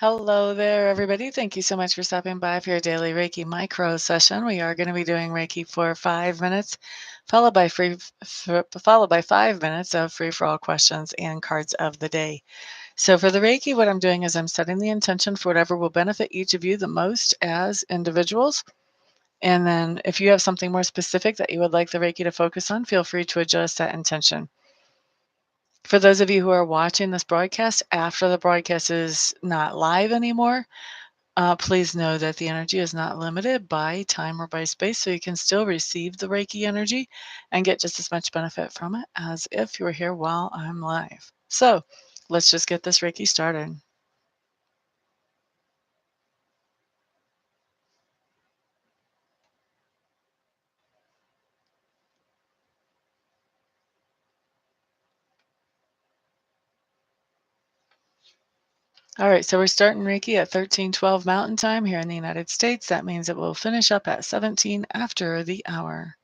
Hello there, everybody. Thank you so much for stopping by for your daily Reiki micro session. We are going to be doing Reiki for 5 minutes, followed by 5 minutes of free for all questions and cards of the day. So for the Reiki, what I'm doing is I'm setting the intention for whatever will benefit each of you the most as individuals. And then if you have something more specific that you would like the Reiki to focus on, feel free to adjust that intention. For those of you who are watching this broadcast after the broadcast is not live anymore, please know that the energy is not limited by time or by space, so you can still receive the Reiki energy and get just as much benefit from it as if you were here while I'm live. So let's just get this Reiki started. All right, so we're starting Reiki at 13:12 Mountain Time here in the United States. That means it will finish up at 17 after the hour.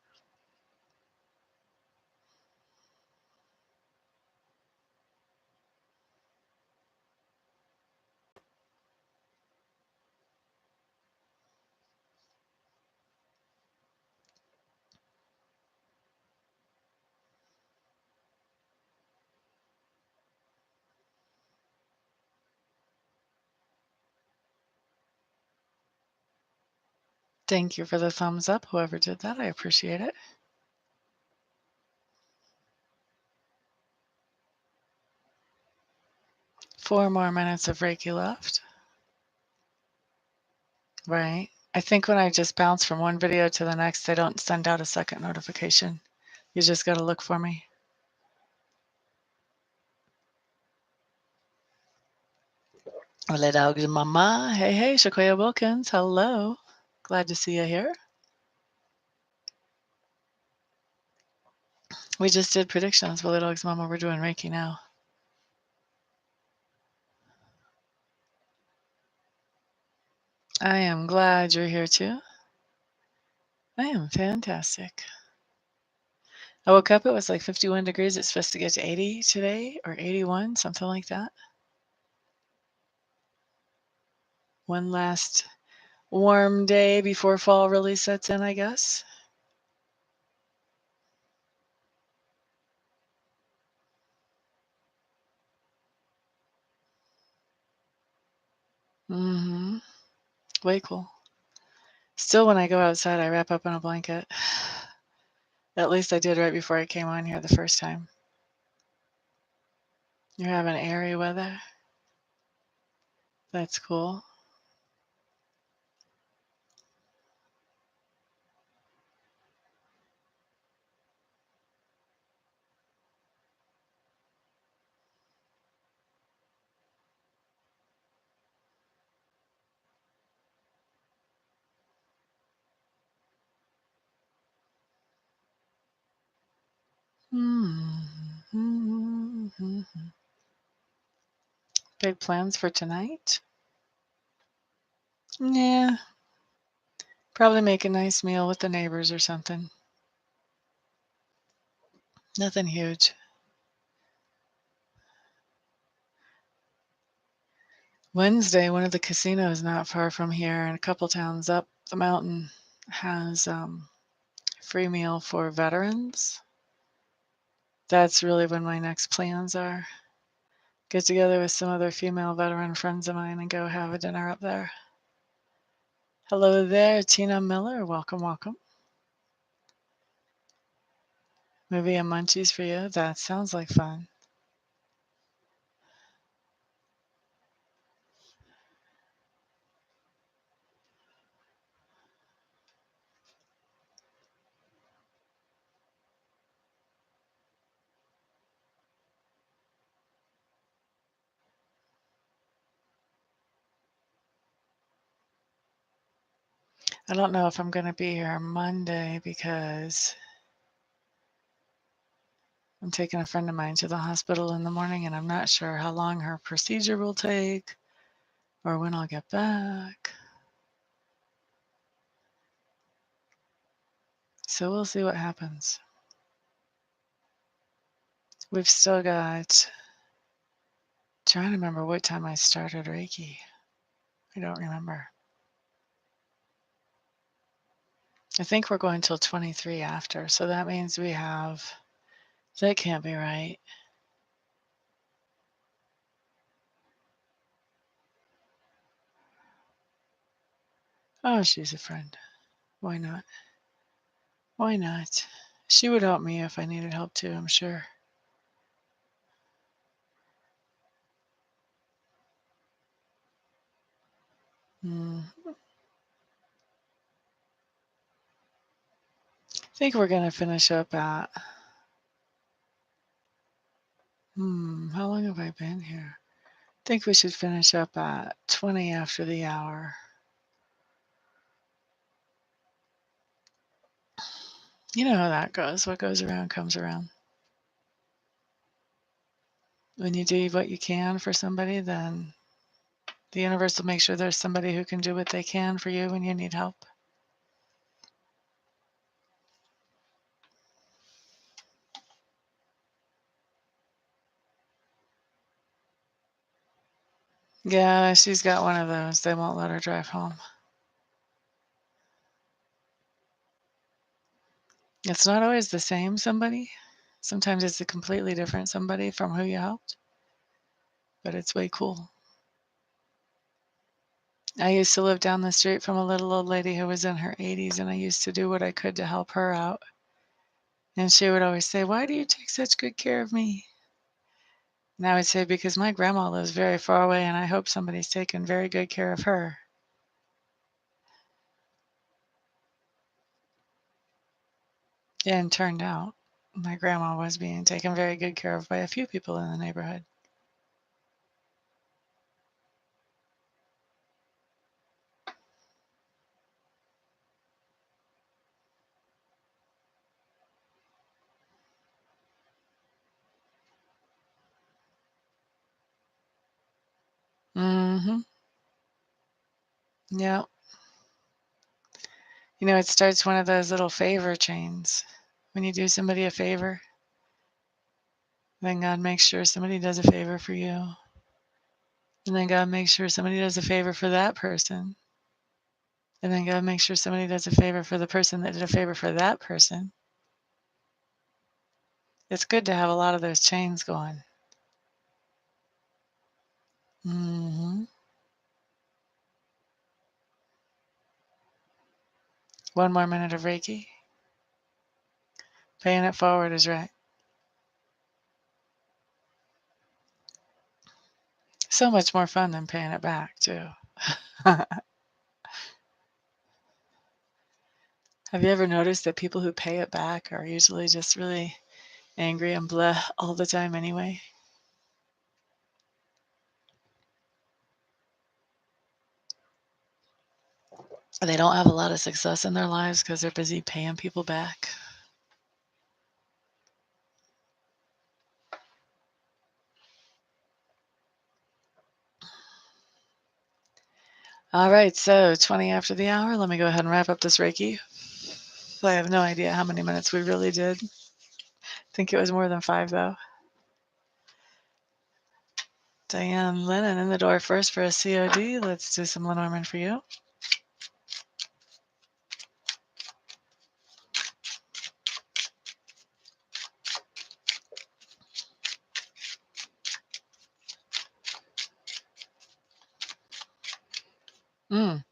Thank you for the thumbs up, whoever did that. I appreciate it. 4 more minutes of Reiki left. Right. I think when I just bounce from one video to the next, they don't send out a second notification. You just got to look for me. Hola, dogs, mama. Hey, hey, Shakoya Wilkins. Hello. Glad to see you here. We just did predictions. Willie Dogs, mama. We're doing Reiki now. I am glad you're here too. I am fantastic. I woke up, it was like 51 degrees. It's supposed to get to 80 today or 81, something like that. One last warm day before fall really sets in, I guess. Mm-hmm. Way cool. Still, when I go outside, I wrap up in a blanket. At least I did right before I came on here the first time. You're having airy weather? That's cool. Mm-hmm. Big plans for tonight? Yeah, probably make a nice meal with the neighbors or something. Nothing huge. Wednesday, one of the casinos not far from here and a couple towns up the mountain has free meal for veterans. That's really when my next plans are. Get together with some other female veteran friends of mine and go have a dinner up there. Hello there, Tina Miller. Welcome, welcome. Movie and munchies for you. That sounds like fun. I don't know if I'm going to be here Monday because I'm taking a friend of mine to the hospital in the morning and I'm not sure how long her procedure will take or when I'll get back. So we'll see what happens. We've still got, trying to remember what time I started Reiki. I don't remember. I think we're going till 23 after, so that means we have, that can't be right. Oh, she's a friend. Why not? Why not? She would help me if I needed help too, I'm sure. I think we're going to finish up at, how long have I been here? I think we should finish up at 20 after the hour. You know how that goes. What goes around comes around. When you do what you can for somebody, then the universe will make sure there's somebody who can do what they can for you when you need help. Yeah, she's got one of those. They won't let her drive home. It's not always the same somebody. Sometimes it's a completely different somebody from who you helped, but it's way cool. I used to live down the street from a little old lady who was in her 80s, and I used to do what I could to help her out. And she would always say, "Why do you take such good care of me?" And I would say, "Because my grandma lives very far away, and I hope somebody's taken very good care of her." And turned out my grandma was being taken very good care of by a few people in the neighborhood. Mm-hmm. Yeah. You know, it starts one of those little favor chains. When you do somebody a favor, then God makes sure somebody does a favor for you. And then God makes sure somebody does a favor for that person. And then God makes sure somebody does a favor for the person that did a favor for that person. It's good to have a lot of those chains going. Mm-hmm. One more minute of Reiki. Paying it forward is right. So much more fun than paying it back, too. Have you ever noticed that people who pay it back are usually just really angry and blah all the time anyway? They don't have a lot of success in their lives because they're busy paying people back. All right, so 20 after the hour. Let me go ahead and wrap up this Reiki. I have no idea how many minutes we really did. I think it was more than 5, though. Diane Lennon in the door first for a COD. Let's do some Lenormand for you. Mm.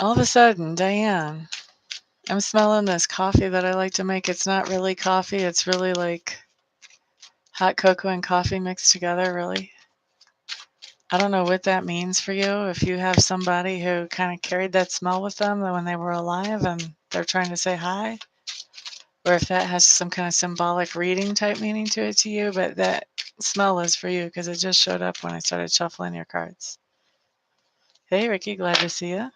All of a sudden, Diane, I'm smelling this coffee that I like to make. It's not really coffee. It's really like hot cocoa and coffee mixed together, really. I don't know what that means for you. If you have somebody who kind of carried that smell with them when they were alive and they're trying to say hi, or if that has some kind of symbolic reading type meaning to it to you, but that smell is for you because it just showed up when I started shuffling your cards. Hey, Ricky, glad to see you.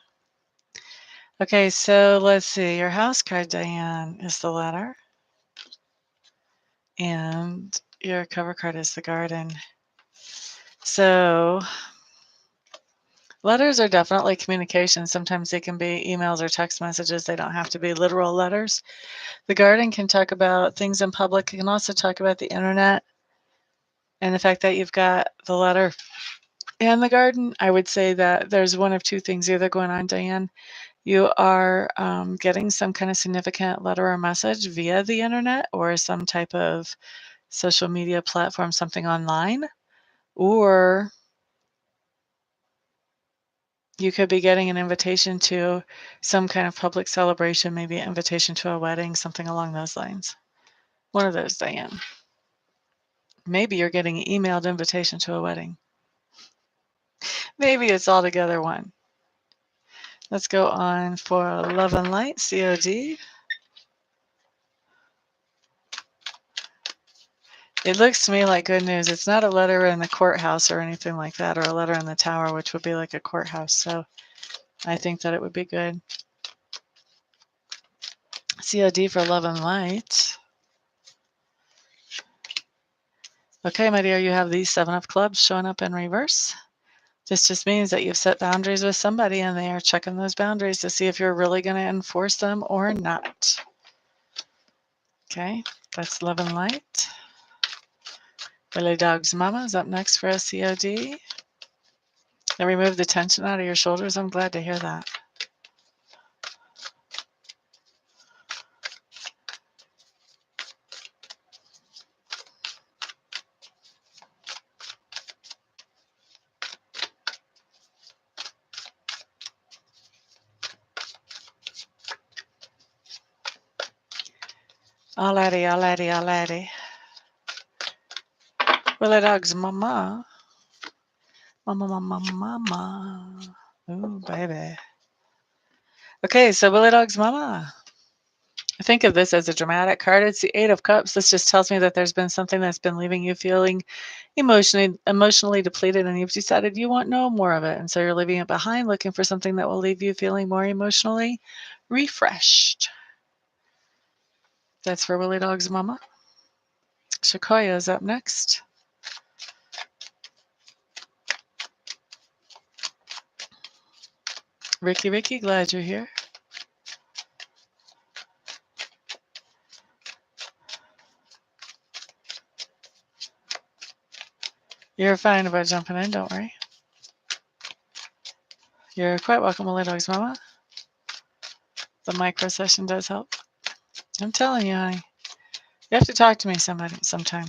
Okay, so let's see. Your house card, Diane, is the letter, and your cover card is the garden. So letters are definitely communication. Sometimes they can be emails or text messages. They don't have to be literal letters. The garden can talk about things in public. It can also talk about the internet and the fact that you've got the letter And the garden, I would say that there's one of two things either going on, Diane. You are getting some kind of significant letter or message via the internet or some type of social media platform, something online, or you could be getting an invitation to some kind of public celebration, maybe an invitation to a wedding, something along those lines. One of those, Diane. Maybe you're getting an emailed invitation to a wedding. Maybe it's all together one. Let's go on for Love and Light, COD. It looks to me like good news. It's not a letter in the courthouse or anything like that, or a letter in the tower, which would be like a courthouse. So I think that it would be good. COD for Love and Light. Okay, my dear, you have these 7 of clubs showing up in reverse. This just means that you've set boundaries with somebody and they are checking those boundaries to see if you're really going to enforce them or not. Okay, that's Love and Light. Willie Dog's Mama is up next for a COD. And remove the tension out of your shoulders. I'm glad to hear that. Alrighty, alrighty, alrighty. Willie Dog's Mama. Mama, mama, mama. Ooh, baby. Okay, so Willie Dog's Mama. I think of this as a dramatic card. It's the 8 of Cups. This just tells me that there's been something that's been leaving you feeling emotionally depleted, and you've decided you want no more of it. And so you're leaving it behind, looking for something that will leave you feeling more emotionally refreshed. That's for Willie Dog's Mama. Sequoia is up next. Ricky, glad you're here. You're fine about jumping in, don't worry. You're quite welcome, Willie Dog's Mama. The micro session does help. I'm telling you, honey. You have to talk to me sometime.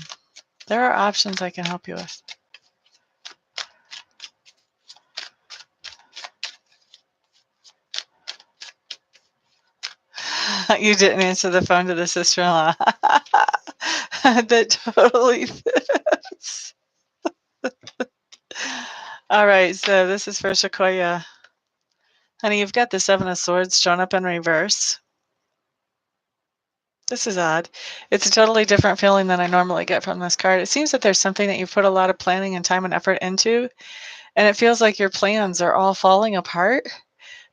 There are options I can help you with. You didn't answer the phone to the sister-in-law. That totally fits. All right, so this is for Sequoia. Honey, you've got the 7 of Swords shown up in reverse. This is odd. It's a totally different feeling than I normally get from this card. It seems that there's something that you've put a lot of planning and time and effort into, and it feels like your plans are all falling apart.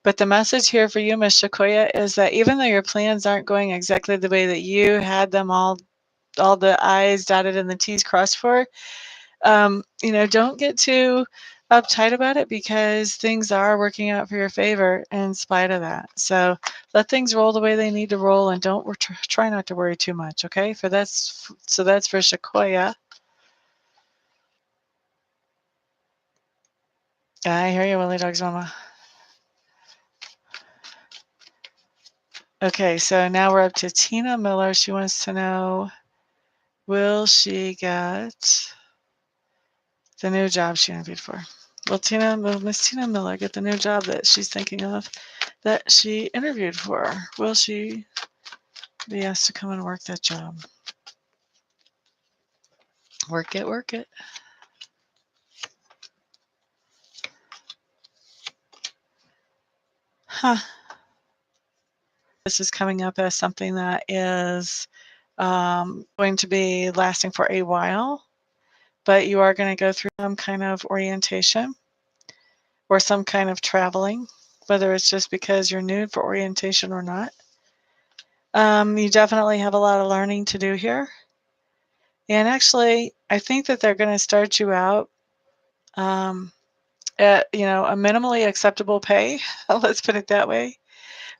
But the message here for you, Miss Sequoia, is that even though your plans aren't going exactly the way that you had them all the I's dotted and the T's crossed for, don't get too uptight about it because things are working out for your favor in spite of that. So let things roll the way they need to roll and don't try not to worry too much, okay? So that's for Sequoia. I hear you, Willie Dog's Mama. Okay, so now we're up to Tina Miller. She wants to know, will she get the new job she interviewed for? Will Miss Tina Miller get the new job that she's thinking of that she interviewed for? Will she be asked to come and work that job? Work it, work it. Huh. This is coming up as something that is going to be lasting for a while, but you are going to go through some kind of orientation or some kind of traveling, whether it's just because you're new for orientation or not. You definitely have a lot of learning to do here. And actually, I think that they're going to start you out at, a minimally acceptable pay. Let's put it that way.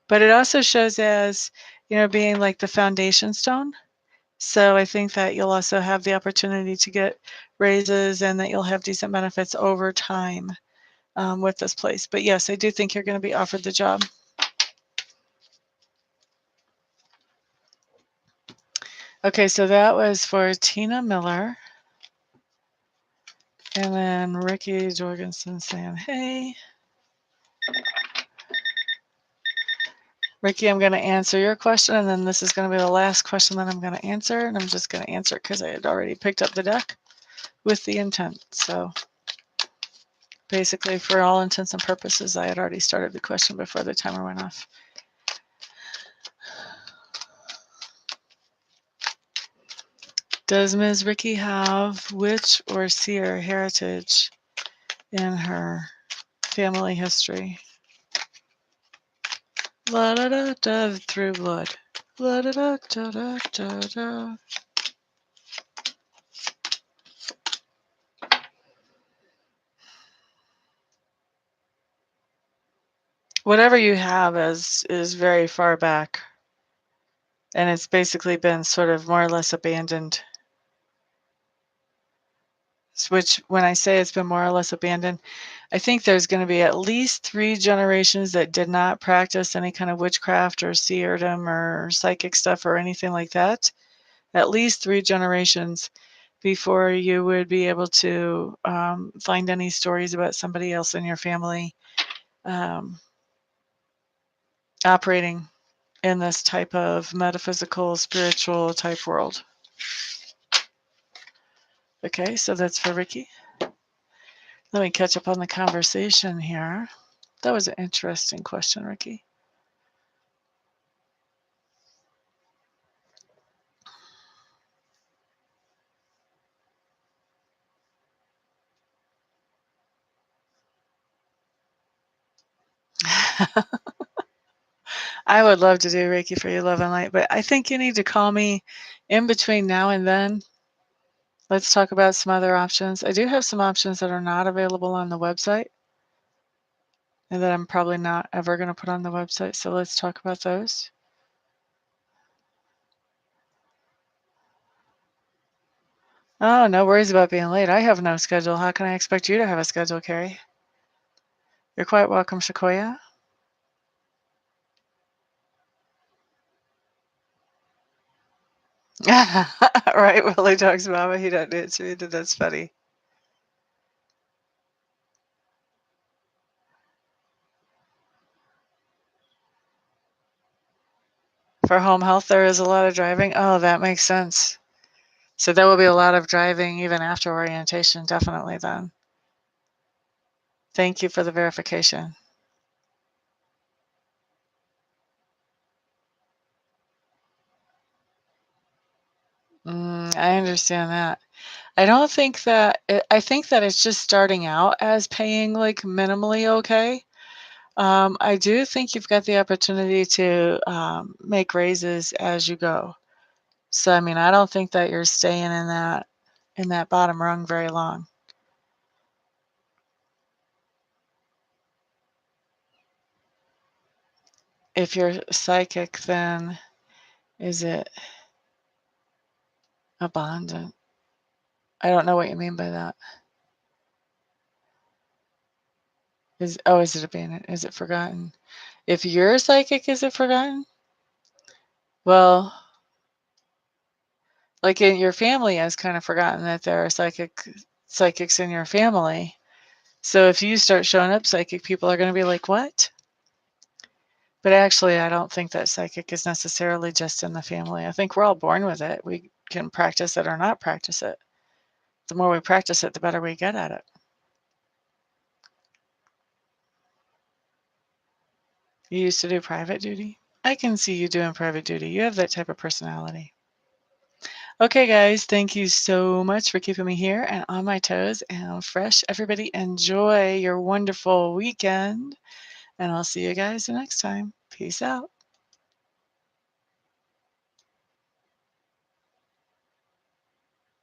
But it also shows as, being like the foundation stone So I think that you'll also have the opportunity to get raises and that you'll have decent benefits over time with this place. But yes, I do think you're going to be offered the job. Okay, so that was for Tina Miller. And then Ricky Jorgensen saying, hey. Ricky, I'm going to answer your question, and then this is going to be the last question that I'm going to answer, and I'm just going to answer it because I had already picked up the deck with the intent. So basically, for all intents and purposes, I had already started the question before the timer went off. Does Ms. Ricky have witch or seer heritage in her family history? La da da da through blood. La da da da da da da. Whatever you have is very far back, and it's basically been sort of more or less abandoned. Which, when I say it's been more or less abandoned, I think there's going to be at least 3 generations that did not practice any kind of witchcraft or seerdom or psychic stuff or anything like that. At least 3 generations before you would be able to find any stories about somebody else in your family operating in this type of metaphysical, spiritual type world. Okay, so that's for Ricky. Let me catch up on the conversation here. That was an interesting question, Ricky. I would love to do Reiki for you, love and light, but I think you need to call me in between now and then. Let's talk about some other options. I do have some options that are not available on the website and that I'm probably not ever going to put on the website. So let's talk about those. Oh, no worries about being late. I have no schedule. How can I expect you to have a schedule, Carrie? You're quite welcome, Sequoia. Right, Willie talks mama. He doesn't answer me. That's funny. For home health, there is a lot of driving. Oh, that makes sense. So there will be a lot of driving even after orientation, definitely then. Thank you for the verification. I understand that. I don't think that I think that it's just starting out as paying like minimally okay. I do think you've got the opportunity to make raises as you go. So I mean, I don't think that you're staying in that bottom rung very long. If you're psychic, then is it abundant? I don't know what you mean by that. Is it abandoned? Is it forgotten? If you're psychic, is it forgotten? Well, like in your family has kind of forgotten that there are psychics in your family. So if you start showing up psychic, people are going to be like, what? But actually, I don't think that psychic is necessarily just in the family. I think we're all born with it. We can practice it or not practice it. The more we practice it, the better we get at it. You used to do private duty? I can see you doing private duty. You have that type of personality. Okay, guys, thank you so much for keeping me here and on my toes and fresh. Everybody, enjoy your wonderful weekend, and I'll see you guys next time. Peace out.